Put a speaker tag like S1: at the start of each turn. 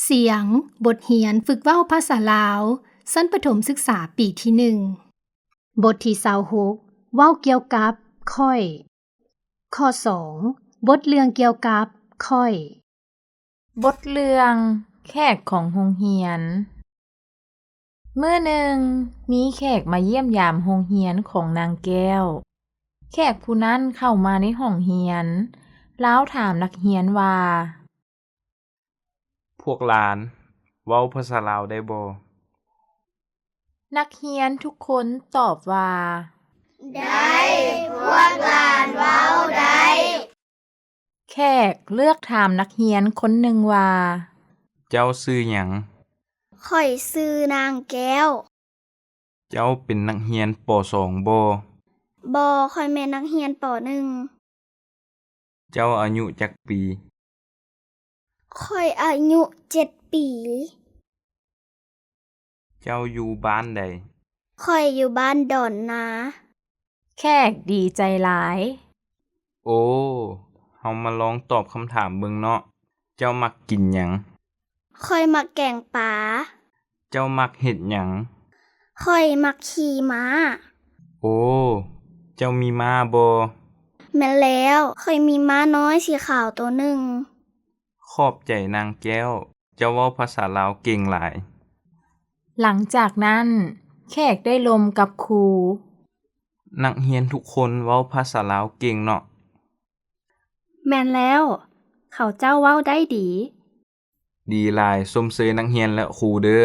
S1: เสียง บทเรียนฝึกเว้าภาษาลาวชั้นประถมศึกษาปีที่ 1 บทที่26เว้าเกี่ยวกับข้อย ข้อ 2 บทเรื่องเกี่ยวกับข้อย
S2: บทเรื่องแขกของโรงเรียน มื้อหนึ่งมีแขกมาเยี่ยมยามโรงเรียนของนางแก้ว แขกผู้นั้นเข้ามาในห้องเรียนลาวถามนักเรียนว่า
S3: พวกหลานเว้าภาษาลาวได้บ่
S2: นักเรียนทุกคนตอบว่า
S4: ได้พวกหลานเว้าได้
S2: แขกเลือกถามนักเรียนคนหนึ่งว่า
S3: เจ้าชื่อหยัง
S4: ข่อยซื้อนางแก้ว
S3: เจ้าเป็นนักเรียนป .2 บ่
S4: บ่ข่อยแม่นนักเรียนป
S3: เจ้าอายุจักปี
S4: .1 ข่อยอายุ7 ปี
S3: เจ้าอยู่บ้านใด
S4: ข่อยอยู่บ้านดอนนา
S2: แขกดีใจหลาย
S3: โอ้เฮามาลองตอบคำถามเบิ่งเนาะ เจ้ามักกินหยัง
S4: ข่อยมักแกงปลา
S3: เจ้ามักเฮ็ดหยัง
S4: ข่อยมักขี่ม้า
S3: โอ้ เจ้ามีม้าบ่
S4: แม่นแล้วข่อยมีม้าน้อยสีขาวตัวหนึ่ง
S3: ขอบใจนางแก้ว เจ้าเว้าภาษาลาวเก่งหลาย
S2: หลังจากนั้น แขกได้ลมกับครู
S3: นักเรียนทุกคนเว้าภาษาลาวเก่งเนาะ
S1: แม่นแล้ว เขาเจ้าเว้าได้ดี
S3: ดีหลายชมเชยนักเรียนและครูเด้อ